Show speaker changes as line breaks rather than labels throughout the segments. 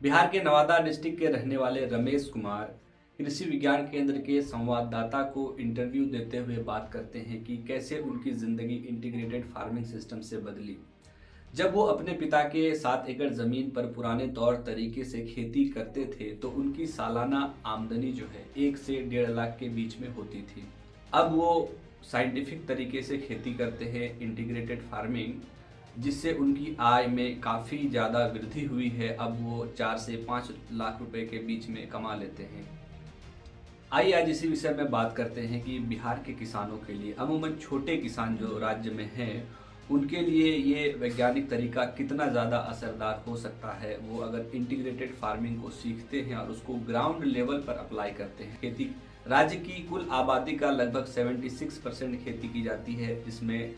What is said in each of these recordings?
बिहार के नवादा डिस्ट्रिक्ट के रहने वाले रमेश कुमार कृषि विज्ञान केंद्र के संवाददाता को इंटरव्यू देते हुए बात करते हैं कि कैसे उनकी ज़िंदगी इंटीग्रेटेड फार्मिंग सिस्टम से बदली। जब वो अपने पिता के 7 एकड़ ज़मीन पर पुराने तौर तरीके से खेती करते थे तो उनकी सालाना आमदनी जो है 1 से 1.5 लाख के बीच में होती थी। अब वो साइंटिफिक तरीके से खेती करते हैं, इंटीग्रेटेड फार्मिंग, जिससे उनकी आय में काफ़ी ज़्यादा वृद्धि हुई है। अब वो 4 से 5 लाख रुपए के बीच में कमा लेते हैं। आइए आज इसी विषय में बात करते हैं कि बिहार के किसानों के लिए, अमूमन छोटे किसान जो राज्य में हैं, उनके लिए ये वैज्ञानिक तरीका कितना ज़्यादा असरदार हो सकता है। वो अगर इंटीग्रेटेड फार्मिंग को सीखते हैं और उसको ग्राउंड लेवल पर अप्लाई करते हैं। खेती राज्य की कुल आबादी का लगभग 76% खेती की जाती है, जिसमें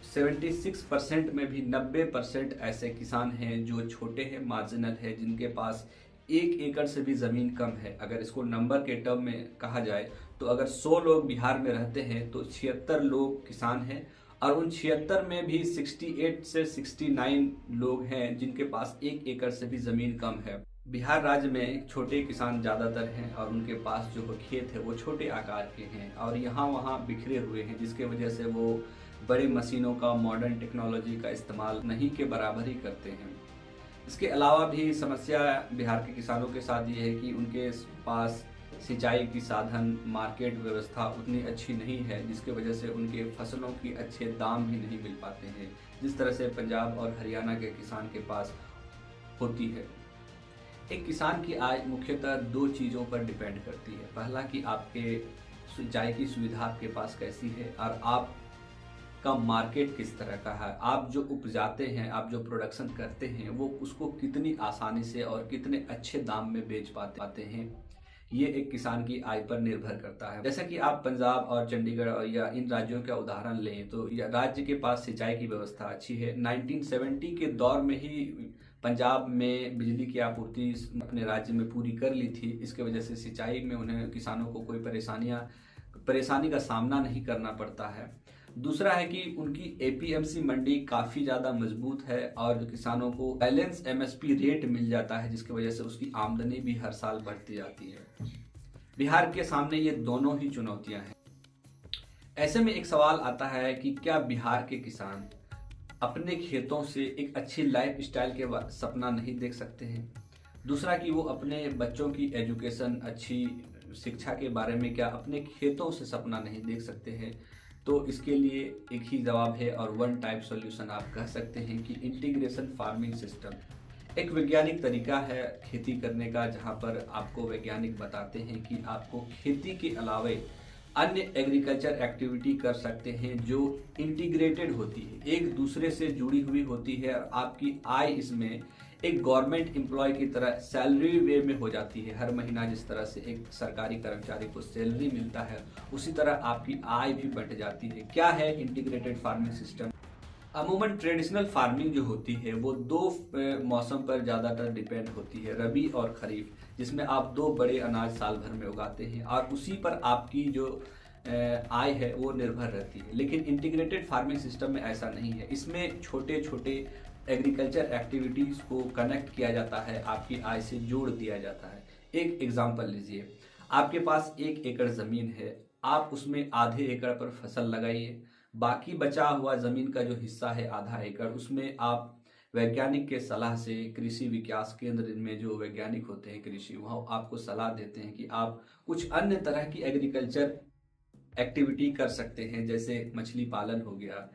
76% में भी 90% ऐसे किसान हैं जो छोटे हैं, मार्जिनल है, जिनके पास 1 एकड़ से भी ज़मीन कम है। अगर इसको नंबर के टर्म में कहा जाए तो अगर 100 लोग बिहार में रहते हैं तो 76 लोग किसान हैं, और उन 76 में भी 68 से 69 लोग हैं जिनके पास 1 एकड़ से भी ज़मीन कम है। बिहार राज्य में छोटे किसान ज़्यादातर हैं और उनके पास जो खेत है वो छोटे आकार के हैं और यहाँ वहाँ बिखरे हुए हैं, जिसके वजह से वो बड़े मशीनों का, मॉडर्न टेक्नोलॉजी का इस्तेमाल नहीं के बराबर ही करते हैं। इसके अलावा भी समस्या बिहार के किसानों के साथ ये है कि उनके पास सिंचाई की साधन, मार्केट व्यवस्था उतनी अच्छी नहीं है, जिसके वजह से उनके फसलों की अच्छे दाम भी नहीं मिल पाते हैं, जिस तरह से पंजाब और हरियाणा के किसान के पास होती है। एक किसान की आय मुख्यतः 2 चीज़ों पर डिपेंड करती है। पहला कि आपके सिंचाई की सुविधा आपके पास कैसी है और आप का मार्केट किस तरह का है। आप जो उपजाते हैं, आप जो प्रोडक्शन करते हैं, वो उसको कितनी आसानी से और कितने अच्छे दाम में बेच पाते हैं, ये एक किसान की आय पर निर्भर करता है। जैसा कि आप पंजाब और चंडीगढ़ और या इन राज्यों का उदाहरण लें तो राज्य के पास सिंचाई की व्यवस्था अच्छी है। 1970 के दौर में ही पंजाब में बिजली की आपूर्ति अपने राज्य में पूरी कर ली थी। इसके वजह से सिंचाई में उन्हें, किसानों को कोई परेशानी का सामना नहीं करना पड़ता है। दूसरा है कि उनकी एपीएमसी मंडी काफ़ी ज़्यादा मजबूत है और किसानों को बैलेंस एमएसपी रेट मिल जाता है, जिसकी वजह से उसकी आमदनी भी हर साल बढ़ती जाती है। बिहार के सामने ये दोनों ही चुनौतियां हैं। ऐसे में एक सवाल आता है कि क्या बिहार के किसान अपने खेतों से एक अच्छी लाइफ स्टाइल के सपना नहीं देख सकते हैं। दूसरा कि वो अपने बच्चों की एजुकेशन, अच्छी शिक्षा के बारे में क्या अपने खेतों से सपना नहीं देख सकते हैं। तो इसके लिए एक ही जवाब है और वन टाइप सॉल्यूशन आप कह सकते हैं कि इंटीग्रेशन फार्मिंग सिस्टम एक वैज्ञानिक तरीका है खेती करने का, जहाँ पर आपको वैज्ञानिक बताते हैं कि आपको खेती के अलावा अन्य एग्रीकल्चर एक्टिविटी कर सकते हैं जो इंटीग्रेटेड होती है, एक दूसरे से जुड़ी हुई होती है और आपकी आय इसमें एक गवर्नमेंट एम्प्लॉय की तरह सैलरी वे में हो जाती है। हर महीना जिस तरह से एक सरकारी कर्मचारी को सैलरी मिलता है, उसी तरह आपकी आय भी बढ़ जाती है। क्या है इंटीग्रेटेड फार्मिंग सिस्टम? अमूमन ट्रेडिशनल फार्मिंग जो होती है वो 2 मौसम पर ज़्यादातर डिपेंड होती है, रबी और खरीफ, जिसमें आप 2 बड़े अनाज साल भर में उगाते हैं और उसी पर आपकी जो आय है वो निर्भर रहती है। लेकिन इंटीग्रेटेड फार्मिंग सिस्टम में ऐसा नहीं है। इसमें छोटे छोटे एग्रीकल्चर एक्टिविटीज़ को कनेक्ट किया जाता है, आपकी आय से जोड़ दिया जाता है। एक एग्जाम्पल लीजिए, आपके पास 1 एकड़ ज़मीन है, आप उसमें आधे एकड़ पर फसल लगाइए, बाकी बचा हुआ ज़मीन का जो हिस्सा है आधा एकड़, उसमें आप वैज्ञानिक के सलाह से, कृषि विकास केंद्र में जो वैज्ञानिक होते हैं कृषि, वहाँ आपको सलाह देते हैं कि आप कुछ अन्य तरह की एग्रीकल्चर एक्टिविटी कर सकते हैं, जैसे मछली पालन हो गया,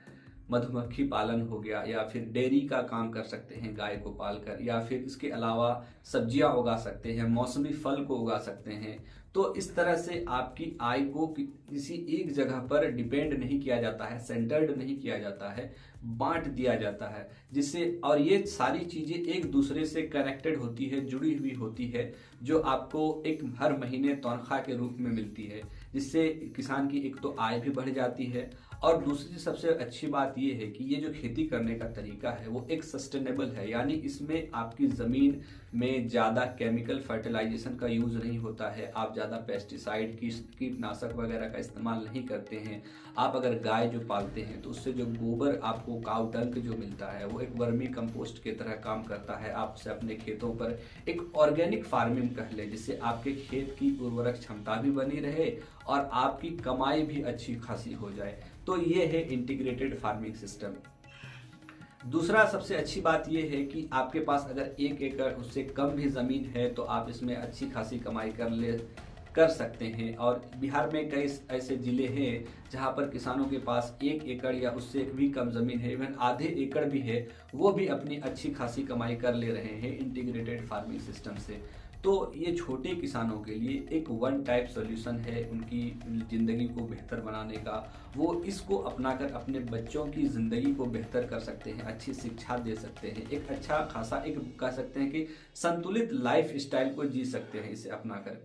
मधुमक्खी पालन हो गया, या फिर डेयरी का काम कर सकते हैं गाय को पालकर, या फिर इसके अलावा सब्जियां उगा सकते हैं, मौसमी फल को उगा सकते हैं। तो इस तरह से आपकी आय को किसी एक जगह पर डिपेंड नहीं किया जाता है, सेंटर्ड नहीं किया जाता है, बांट दिया जाता है, जिससे, और ये सारी चीज़ें एक दूसरे से कनेक्टेड होती है, जुड़ी हुई होती है, जो आपको एक हर महीने तनख्वाह के रूप में मिलती है, जिससे किसान की एक तो आय भी बढ़ जाती है और दूसरी सबसे अच्छी बात ये है कि ये जो खेती करने का तरीका है वो एक सस्टेनेबल है, यानी इसमें आपकी ज़मीन में ज़्यादा केमिकल फर्टिलाइजेशन का यूज़ नहीं होता है, आप ज़्यादा पेस्टिसाइड कीटनाशक वगैरह का इस्तेमाल नहीं करते हैं। आप अगर गाय जो पालते हैं तो उससे जो गोबर आपको काउ डंक जो मिलता है वो एक वर्मी कंपोस्ट की तरह काम करता है। आप उसे अपने खेतों पर एक ऑर्गेनिक फार्मिंग कह ले, जिससे आपके खेत की उर्वरक क्षमता भी बनी रहे और आपकी कमाई भी अच्छी खासी हो जाए। तो ये है इंटीग्रेटेड फार्मिंग सिस्टम। दूसरा सबसे अच्छी बात यह है कि आपके पास अगर 1 एकड़ उससे कम भी ज़मीन है तो आप इसमें अच्छी खासी कमाई कर सकते हैं। और बिहार में कई ऐसे ज़िले हैं जहां पर किसानों के पास 1 एकड़ या उससे भी कम ज़मीन है, इवन आधे एकड़ भी है, वो भी अपनी अच्छी खासी कमाई कर ले रहे हैं इंटीग्रेटेड फार्मिंग सिस्टम से। तो ये छोटे किसानों के लिए एक वन टाइप सॉल्यूशन है उनकी ज़िंदगी को बेहतर बनाने का। वो इसको अपनाकर अपने बच्चों की ज़िंदगी को बेहतर कर सकते हैं, अच्छी शिक्षा दे सकते हैं, एक अच्छा खासा एक कह सकते हैं कि संतुलित लाइफ स्टाइल को जी सकते हैं इसे अपनाकर।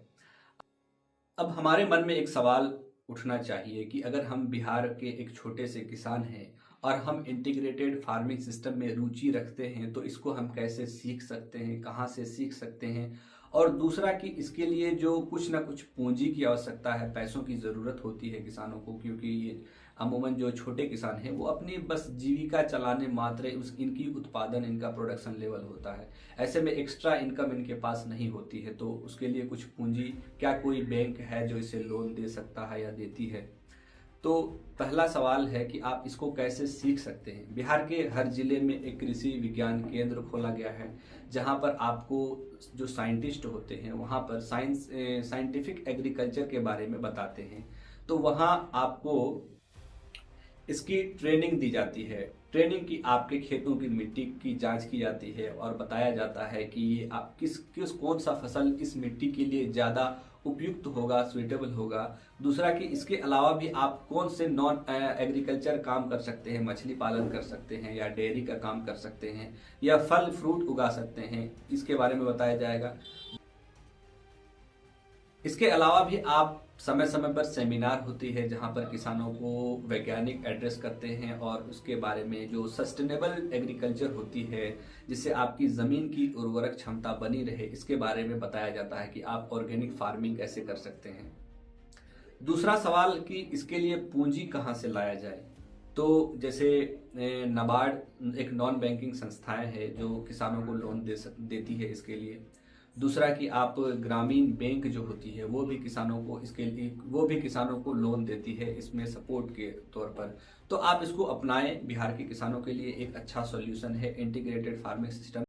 अब हमारे मन में एक सवाल उठना चाहिए कि अगर हम बिहार के एक छोटे से किसान हैं और हम इंटीग्रेटेड फार्मिंग सिस्टम में रुचि रखते हैं तो इसको हम कैसे सीख सकते हैं, कहाँ से सीख सकते हैं। और दूसरा कि इसके लिए जो कुछ ना कुछ पूंजी की आवश्यकता है, पैसों की ज़रूरत होती है किसानों को, क्योंकि ये अमूमन जो छोटे किसान हैं वो अपनी बस जीविका चलाने मात्र उस इनकी उत्पादन इनका प्रोडक्शन लेवल होता है, ऐसे में एक्स्ट्रा इनकम इनके पास नहीं होती है। तो उसके लिए कुछ पूंजी, क्या कोई बैंक है जो इसे लोन दे सकता है या देती है। तो पहला सवाल है कि आप इसको कैसे सीख सकते हैं। बिहार के हर जिले में एक कृषि विज्ञान केंद्र खोला गया है जहां पर आपको जो साइंटिस्ट होते हैं वहां पर साइंटिफिक एग्रीकल्चर के बारे में बताते हैं। तो वहां आपको इसकी ट्रेनिंग दी जाती है। ट्रेनिंग की आपके खेतों की मिट्टी की जांच की जाती है और बताया जाता है कि ये आप किस कौन सा फसल इस मिट्टी के लिए ज़्यादा उपयुक्त होगा, स्वीटेबल होगा। दूसरा कि इसके अलावा भी आप कौन से नॉन एग्रीकल्चर काम कर सकते हैं, मछली पालन कर सकते हैं या डेयरी का काम कर सकते हैं या फल फ्रूट उगा सकते हैं, इसके बारे में बताया जाएगा। इसके अलावा भी आप समय समय पर सेमिनार होती है जहां पर किसानों को वैज्ञानिक एड्रेस करते हैं और उसके बारे में जो सस्टेनेबल एग्रीकल्चर होती है जिससे आपकी ज़मीन की उर्वरक क्षमता बनी रहे, इसके बारे में बताया जाता है कि आप ऑर्गेनिक फार्मिंग कैसे कर सकते हैं। दूसरा सवाल कि इसके लिए पूंजी कहां से लाया जाए। तो जैसे नाबार्ड एक नॉन बैंकिंग संस्थाएं है जो किसानों को लोन देती है इसके लिए। दूसरा कि आप ग्रामीण बैंक जो होती है वो भी किसानों को लोन देती है इसमें सपोर्ट के तौर पर। तो आप इसको अपनाएं, बिहार के किसानों के लिए एक अच्छा सॉल्यूशन है इंटीग्रेटेड फार्मिंग सिस्टम।